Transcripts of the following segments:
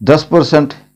10%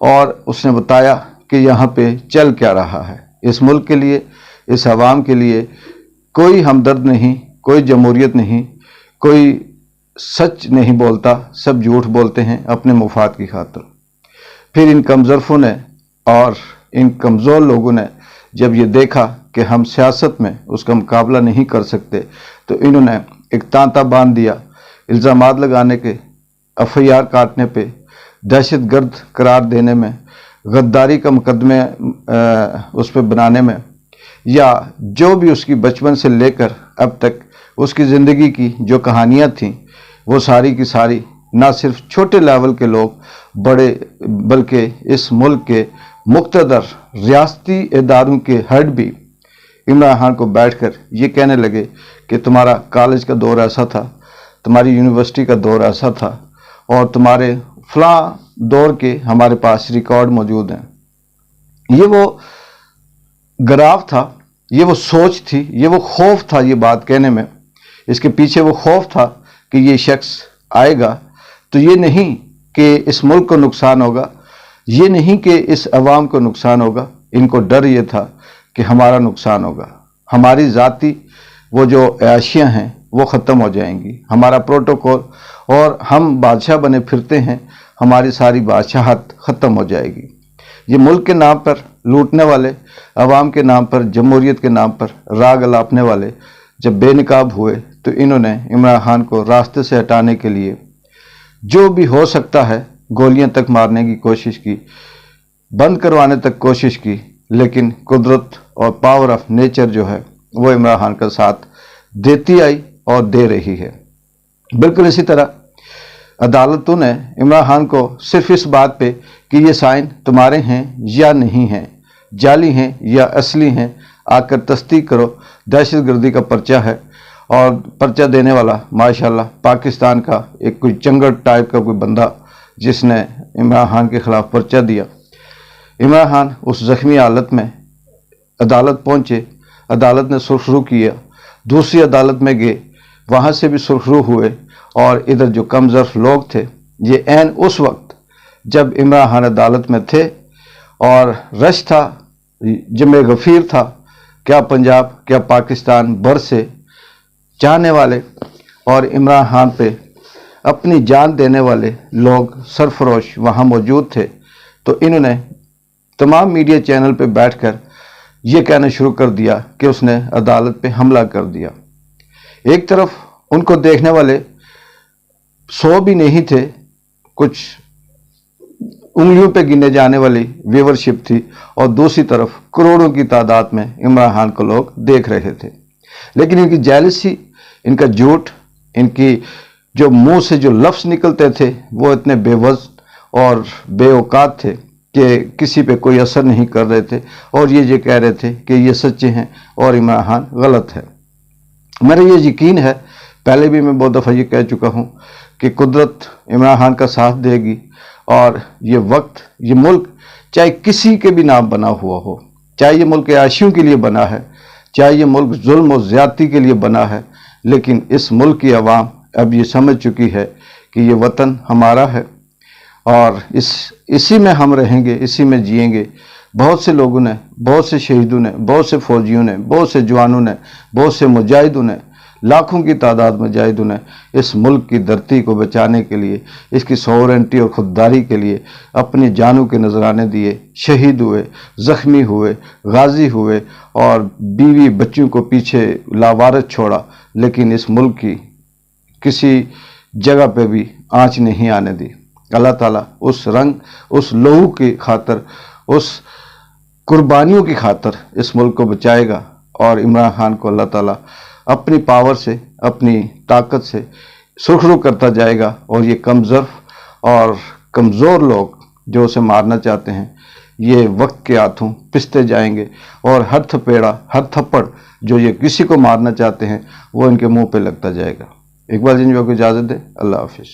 اور اس نے بتایا کہ یہاں پہ چل کیا رہا ہے۔ اس ملک کے لیے، اس عوام کے لیے کوئی ہمدرد نہیں، کوئی جمہوریت نہیں، کوئی سچ نہیں بولتا، سب جھوٹ بولتے ہیں اپنے مفاد کی خاطر۔ پھر ان کمزرفوں نے اور ان کمزور لوگوں نے جب یہ دیکھا کہ ہم سیاست میں اس کا مقابلہ نہیں کر سکتے، تو انہوں نے ایک تانتا باندھ دیا، الزامات لگانے کے، FIR کاٹنے پہ، دہشت گرد قرار دینے میں، غداری کا مقدمے اس پہ بنانے میں، یا جو بھی اس کی بچپن سے لے کر اب تک اس کی زندگی کی جو کہانیاں تھیں، وہ ساری کی ساری نہ صرف چھوٹے لیول کے لوگ بڑے، بلکہ اس ملک کے مقتدر ریاستی اداروں کے ہیڈ بھی عمران خان کو بیٹھ کر یہ کہنے لگے کہ تمہارا کالج کا دور ایسا تھا، تمہاری یونیورسٹی کا دور ایسا تھا، اور تمہارے فلاں دور کے ہمارے پاس ریکارڈ موجود ہیں۔ یہ وہ گراف تھا، یہ وہ سوچ تھی، یہ وہ خوف تھا یہ بات کہنے میں۔ اس کے پیچھے وہ خوف تھا کہ یہ شخص آئے گا تو یہ نہیں کہ اس ملک کو نقصان ہوگا، یہ نہیں کہ اس عوام کو نقصان ہوگا، ان کو ڈر یہ تھا کہ ہمارا نقصان ہوگا، ہماری ذاتی وہ جو عیاشیاں ہیں وہ ختم ہو جائیں گی، ہمارا پروٹوکول، اور ہم بادشاہ بنے پھرتے ہیں، ہماری ساری بادشاہت ختم ہو جائے گی۔ یہ ملک کے نام پر لوٹنے والے، عوام کے نام پر، جمہوریت کے نام پر راگ الاپنے والے جب بے نقاب ہوئے تو انہوں نے عمران خان کو راستے سے ہٹانے کے لیے جو بھی ہو سکتا ہے گولیاں تک مارنے کی کوشش کی، بند کروانے تک کوشش کی، لیکن قدرت اور پاور آف نیچر جو ہے وہ عمران خان کا ساتھ دیتی آئی اور دے رہی ہے۔ بالکل اسی طرح عدالتوں نے عمران خان کو صرف اس بات پہ کہ یہ سائن تمہارے ہیں یا نہیں ہیں، جعلی ہیں یا اصلی ہیں، آ کر تصدیق کرو، دہشت گردی کا پرچہ ہے، اور پرچہ دینے والا ماشاءاللہ پاکستان کا ایک کوئی چنگڑ ٹائپ کا کوئی بندہ جس نے عمران خان کے خلاف پرچہ دیا۔ عمران خان اس زخمی حالت میں عدالت پہنچے، عدالت نے سرخرو کیا، دوسری عدالت میں گئے، وہاں سے بھی سرخرو ہوئے، اور ادھر جو کم ظرف لوگ تھے، یہ عین اس وقت جب عمران خان عدالت میں تھے اور رش تھا، جمع غفیر تھا، کیا پنجاب کیا پاکستان بھر سے چاہنے والے اور عمران خان پہ اپنی جان دینے والے لوگ سرفروش وہاں موجود تھے، تو انہوں نے تمام میڈیا چینل پہ بیٹھ کر یہ کہنا شروع کر دیا کہ اس نے عدالت پہ حملہ کر دیا۔ ایک طرف ان کو دیکھنے والے 100 بھی نہیں تھے، کچھ انگلیوں پہ گنے جانے والی ویورشپ تھی، اور دوسری طرف کروڑوں کی تعداد میں عمران خان کو لوگ دیکھ رہے تھے۔ لیکن ان کی جیلسی، ان کا جھوٹ، ان کی جو منہ سے جو لفظ نکلتے تھے وہ اتنے بے وزن اور بے اوقات تھے کہ کسی پہ کوئی اثر نہیں کر رہے تھے، اور یہ کہہ رہے تھے کہ یہ سچے ہیں اور عمران خان غلط ہے۔ میرا یہ یقین ہے، پہلے بھی میں بہت دفعہ یہ کہہ چکا ہوں کہ قدرت عمران خان کا ساتھ دے گی، اور یہ وقت، یہ ملک چاہے کسی کے بھی نام بنا ہوا ہو، چاہے یہ ملک عیاشیوں کے لیے بنا ہے، چاہے یہ ملک ظلم و زیادتی کے لیے بنا ہے، لیکن اس ملک کی عوام اب یہ سمجھ چکی ہے کہ یہ وطن ہمارا ہے، اور اسی میں ہم رہیں گے، اسی میں جئیں گے۔ بہت سے لوگوں نے، بہت سے شہیدوں نے، بہت سے فوجیوں نے، بہت سے جوانوں نے، بہت سے مجاہدوں نے، لاکھوں کی تعداد مجاہدوں نے اس ملک کی دھرتی کو بچانے کے لیے، اس کی سوورنٹی اور خودداری کے لیے اپنی جانوں کے نذرانے دیے، شہید ہوئے، زخمی ہوئے، غازی ہوئے، اور بیوی بچوں کو پیچھے لاوارث چھوڑا، لیکن اس ملک کی کسی جگہ پہ بھی آنچ نہیں آنے دی۔ اللہ تعالیٰ اس رنگ، اس لہو کی خاطر، اس قربانیوں کی خاطر اس ملک کو بچائے گا، اور عمران خان کو اللہ تعالیٰ اپنی پاور سے، اپنی طاقت سے سرخرو کرتا جائے گا، اور یہ کم ظرف اور کمزور لوگ جو اسے مارنا چاہتے ہیں، یہ وقت کے ہاتھوں پستے جائیں گے، اور ہر تھپیڑا، ہر تھپڑ جو یہ کسی کو مارنا چاہتے ہیں وہ ان کے منہ پہ لگتا جائے گا۔ اقبال جنجوع کو اجازت دے، اللہ حافظ۔